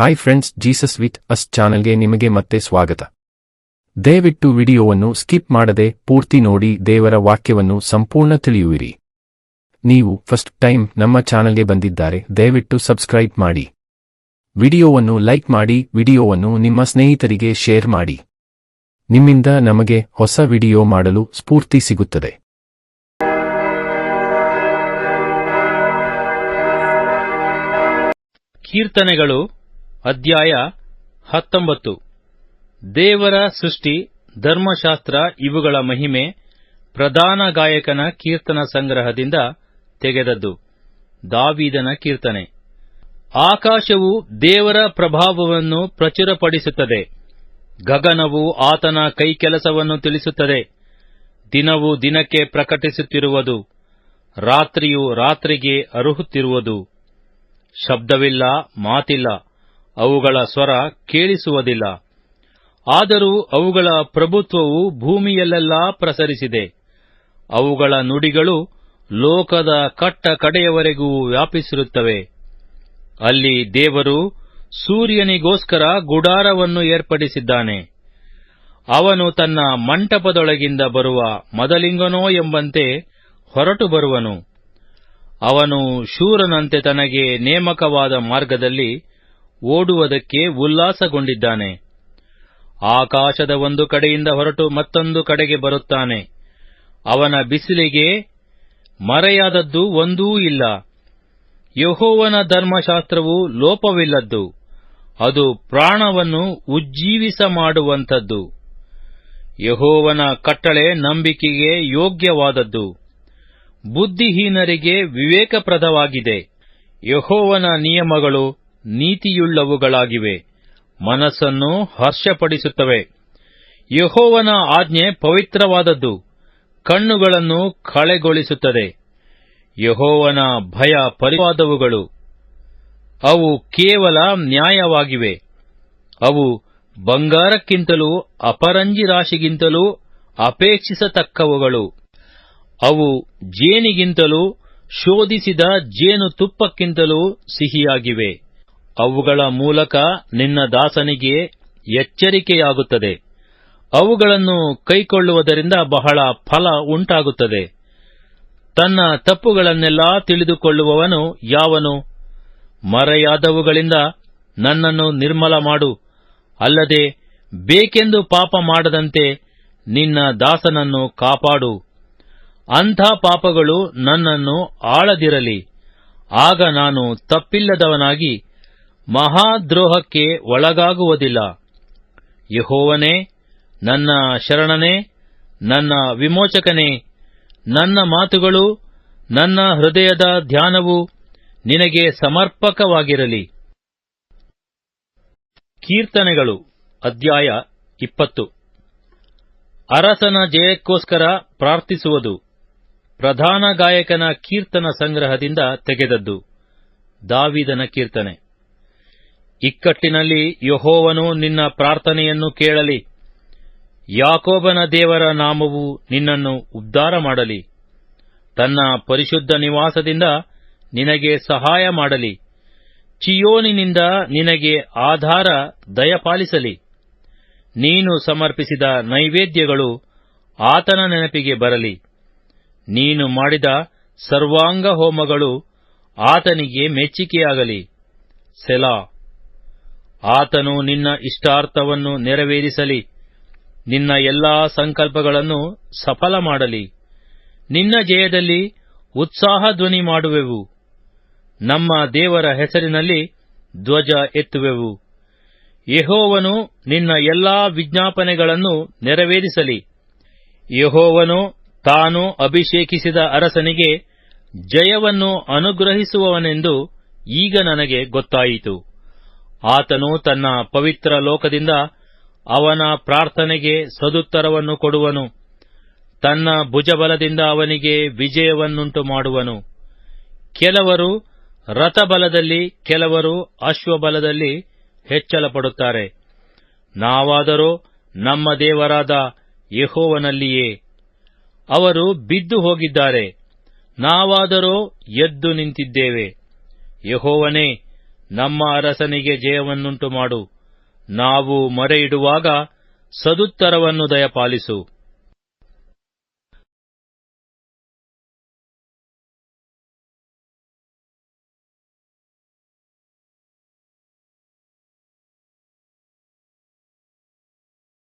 Hi friends, Jesus with us ಚಾನೆಲ್ಗೆ ನಿಮಗೆ ಮತ್ತೆ ಸ್ವಾಗತ. ದಯವಿಟ್ಟು ವಿಡಿಯೋವನ್ನು ಸ್ಕಿಪ್ ಮಾಡದೆ ಪೂರ್ತಿ ನೋಡಿ ದೇವರ ವಾಕ್ಯವನ್ನು ಸಂಪೂರ್ಣ ತಿಳಿಯುವಿರಿ. ನೀವು ಫಸ್ಟ್ ಟೈಮ್ ನಮ್ಮ ಚಾನೆಲ್ಗೆ ಬಂದಿದ್ದಾರೆ, ದಯವಿಟ್ಟು ಸಬ್ಸ್ಕ್ರೈಬ್ ಮಾಡಿ. ವಿಡಿಯೋವನ್ನು ಲೈಕ್ ಮಾಡಿ, ವಿಡಿಯೋವನ್ನು ನಿಮ್ಮ ಸ್ನೇಹಿತರಿಗೆ ಶೇರ್ ಮಾಡಿ. ನಿಮ್ಮಿಂದ ನಮಗೆ ಹೊಸ ವಿಡಿಯೋ ಮಾಡಲು ಸ್ಫೂರ್ತಿ ಸಿಗುತ್ತದೆ. ಕೀರ್ತನೆಗಳು ಅಧ್ಯಾಯ 19. ದೇವರ ಸೃಷ್ಟಿ, ಧರ್ಮಶಾಸ್ತ್ರ ಇವುಗಳ ಮಹಿಮೆ ಪ್ರಧಾನ ಗಾಯಕನ ಕೀರ್ತನ ಸಂಗ್ರಹದಿಂದ ತೆಗೆದದ್ದು. ದಾವೀದನ ಕೀರ್ತನೆ. ಆಕಾಶವು ದೇವರ ಪ್ರಭಾವವನ್ನು ಪ್ರಚುರಪಡಿಸುತ್ತದೆ, ಗಗನವು ಆತನ ಕೈಕೆಲಸವನ್ನು ತಿಳಿಸುತ್ತದೆ. ದಿನವು ದಿನಕ್ಕೆ ಪ್ರಕಟಿಸುತ್ತಿರುವುದು, ರಾತ್ರಿಯು ರಾತ್ರಿಗೆ ಅರುಹುತ್ತಿರುವುದು. ಶಬ್ದವಿಲ್ಲ, ಮಾತಿಲ್ಲ, ಅವುಗಳ ಸ್ವರ ಕೇಳಿಸುವುದಿಲ್ಲ. ಆದರೂ ಅವುಗಳ ಪ್ರಭುತ್ವವು ಭೂಮಿಯಲ್ಲೆಲ್ಲಾ ಪ್ರಸರಿಸಿದೆ. ಅವುಗಳ ನುಡಿಗಳು ಲೋಕದ ಕಟ್ಟ ಕಡೆಯವರೆಗೂ ವ್ಯಾಪಿಸಿರುತ್ತವೆ. ಅಲ್ಲಿ ದೇವರು ಸೂರ್ಯನಿಗೋಸ್ಕರ ಗುಡಾರವನ್ನು ಏರ್ಪಡಿಸಿದ್ದಾನೆ. ಅವನು ತನ್ನ ಮಂಟಪದೊಳಗಿಂದ ಬರುವ ಮದಲಿಂಗನೋ ಎಂಬಂತೆ ಹೊರಟು ಬರುವನು. ಅವನು ಶೂರನಂತೆ ತನಗೆ ನೇಮಕವಾದ ಮಾರ್ಗದಲ್ಲಿ ಓಡುವುದಕ್ಕೆ ಉಲ್ಲಾಸಗೊಂಡಿದ್ದಾನೆ. ಆಕಾಶದ ಒಂದು ಕಡೆಯಿಂದ ಹೊರಟು ಮತ್ತೊಂದು ಕಡೆಗೆ ಬರುತ್ತಾನೆ. ಅವನ ಬಿಸಿಲಿಗೆ ಮರೆಯಾದದ್ದು ಒಂದೂ ಇಲ್ಲ. ಯೆಹೋವನ ಧರ್ಮಶಾಸ್ತ್ರವು ಲೋಪವಿಲ್ಲದ್ದು, ಅದು ಪ್ರಾಣವನ್ನು ಉಜ್ಜೀವಿಸ ಮಾಡುವಂಥದ್ದು. ಯೆಹೋವನ ಕಟ್ಟಳೆ ನಂಬಿಕೆಗೆ ಯೋಗ್ಯವಾದದ್ದು, ಬುದ್ಧಿಹೀನರಿಗೆ ವಿವೇಕಪ್ರದವಾಗಿದೆ. ಯೆಹೋವನ ನಿಯಮಗಳು ನೀತಿಯುಳ್ಳವುಗಳಾಗಿವೆ, ಮನಸ್ಸನ್ನು ಹರ್ಷಪಡಿಸುತ್ತವೆ. ಯೆಹೋವನ ಆಜ್ಞೆ ಪವಿತ್ರವಾದದ್ದು, ಕಣ್ಣುಗಳನ್ನು ಕಳೆಗೊಳಿಸುತ್ತದೆ. ಯೆಹೋವನ ಭಯ ಪರಿವಾದವುಗಳು, ಅವು ಕೇವಲ ನ್ಯಾಯವಾಗಿವೆ. ಅವು ಬಂಗಾರಕ್ಕಿಂತಲೂ ಅಪರಂಜಿ ರಾಶಿಗಿಂತಲೂ ಅಪೇಕ್ಷಿಸತಕ್ಕವುಗಳು. ಅವು ಜೇನಿಗಿಂತಲೂ ಶೋಧಿಸಿದ ಜೇನುತುಪ್ಪಕ್ಕಿಂತಲೂ ಸಿಹಿಯಾಗಿವೆ. ಅವುಗಳ ಮೂಲಕ ನಿನ್ನ ದಾಸನಿಗೆ ಎಚ್ಚರಿಕೆಯಾಗುತ್ತದೆ. ಅವುಗಳನ್ನು ಕೈಕೊಳ್ಳುವುದರಿಂದ ಬಹಳ ಫಲ ಉಂಟಾಗುತ್ತದೆ. ತನ್ನ ತಪ್ಪುಗಳನ್ನೆಲ್ಲಾ ತಿಳಿದುಕೊಳ್ಳುವವನು ಯಾವನು? ಮರೆಯಾದವುಗಳಿಂದ ನನ್ನನ್ನು ನಿರ್ಮಲ ಮಾಡು, ಅಲ್ಲದೆ ಬೇಕೆಂದು ಪಾಪ ಮಾಡದಂತೆ ನಿನ್ನ ದಾಸನನ್ನು ಕಾಪಾಡು. ಅಂಥ ಪಾಪಗಳು ನನ್ನನ್ನು ಆಳದಿರಲಿ. ಆಗ ನಾನು ತಪ್ಪಿಲ್ಲದವನಾಗಿ ಮಹಾದ್ರೋಹಕ್ಕೆ ಒಳಗಾಗುವುದಿಲ್ಲ. ಯೆಹೋವನೇ, ನನ್ನ ಶರಣನೇ, ನನ್ನ ವಿಮೋಚಕನೇ, ನನ್ನ ಮಾತುಗಳು, ನನ್ನ ಹೃದಯದ ಧ್ಯಾನವು ನಿನಗೆ ಸಮರ್ಪಕವಾಗಿರಲಿ. ಕೀರ್ತನೆಗಳು ಅಧ್ಯಾಯ 20. ಅರಸನ ಜಯಕ್ಕೋಸ್ಕರ ಪ್ರಾರ್ಥಿಸುವುದು. ಪ್ರಧಾನ ಗಾಯಕನ ಕೀರ್ತನ ಸಂಗ್ರಹದಿಂದ ತೆಗೆದದ್ದು. ದಾವೀದನ ಕೀರ್ತನೆ. ಇಕ್ಕಟ್ಟಿನಲ್ಲಿ ಯೆಹೋವನು ನಿನ್ನ ಪ್ರಾರ್ಥನೆಯನ್ನು ಕೇಳಲಿ. ಯಾಕೋಬನ ದೇವರ ನಾಮವು ನಿನ್ನನ್ನು ಉದ್ಧಾರ ಮಾಡಲಿ. ತನ್ನ ಪರಿಶುದ್ಧ ನಿವಾಸದಿಂದ ನಿನಗೆ ಸಹಾಯ ಮಾಡಲಿ. ಚಿಯೋನಿನಿಂದ ನಿನಗೆ ಆಧಾರ ದಯಪಾಲಿಸಲಿ. ನೀನು ಸಮರ್ಪಿಸಿದ ನೈವೇದ್ಯಗಳು ಆತನ ನೆನಪಿಗೆ ಬರಲಿ. ನೀನು ಮಾಡಿದ ಸರ್ವಾಂಗ ಹೋಮಗಳು ಆತನಿಗೆ ಮೆಚ್ಚಿಕೆಯಾಗಲಿ. ಸೆಲಾ. ಆತನು ನಿನ್ನ ಇಷ್ಟಾರ್ಥವನ್ನು ನೆರವೇರಿಸಲಿ. ನಿನ್ನ ಎಲ್ಲಾ ಸಂಕಲ್ಪಗಳನ್ನು ಸಫಲ ಮಾಡಲಿ. ನಿನ್ನ ಜಯದಲ್ಲಿ ಉತ್ಸಾಹ ಧ್ವನಿ ಮಾಡುವೆವು. ನಮ್ಮ ದೇವರ ಹೆಸರಿನಲ್ಲಿ ಧ್ವಜ ಎತ್ತುವೆವು. ಯೆಹೋವನು ನಿನ್ನ ಎಲ್ಲಾ ವಿಜ್ಞಾಪನೆಗಳನ್ನು ನೆರವೇರಿಸಲಿ. ಯೆಹೋವನು ತಾನು ಅಭಿಷೇಕಿಸಿದ ಅರಸನಿಗೆ ಜಯವನ್ನು ಅನುಗ್ರಹಿಸುವವನೆಂದು ಈಗ ನನಗೆ ಗೊತ್ತಾಯಿತು. ಆತನು ತನ್ನ ಪವಿತ್ರ ಲೋಕದಿಂದ ಅವನ ಪ್ರಾರ್ಥನೆಗೆ ಸದುತ್ತರವನ್ನು ಕೊಡುವನು. ತನ್ನ ಭುಜಬಲದಿಂದ ಅವನಿಗೆ ವಿಜಯವನ್ನುಂಟು ಮಾಡುವನು. ಕೆಲವರು ರಥಬಲದಲ್ಲಿ, ಕೆಲವರು ಅಶ್ವಬಲದಲ್ಲಿ ಹೆಚ್ಚಳಪಡುತ್ತಾರೆ. ನಾವಾದರೋ ನಮ್ಮ ದೇವರಾದ ಯೆಹೋವನಲ್ಲಿಯೇ. ಅವರು ಬಿದ್ದು ಹೋಗಿದ್ದಾರೆ, ನಾವಾದರೋ ಎದ್ದು ನಿಂತಿದ್ದೇವೆ. ಯೆಹೋವನೇ, ನಮ್ಮ ಅರಸನಿಗೆ ಜಯವನ್ನುಂಟು ಮಾಡು. ನಾವು ಮೊರೆಯಿಡುವಾಗ ಸದುತ್ತರವನ್ನು ದಯಪಾಲಿಸು.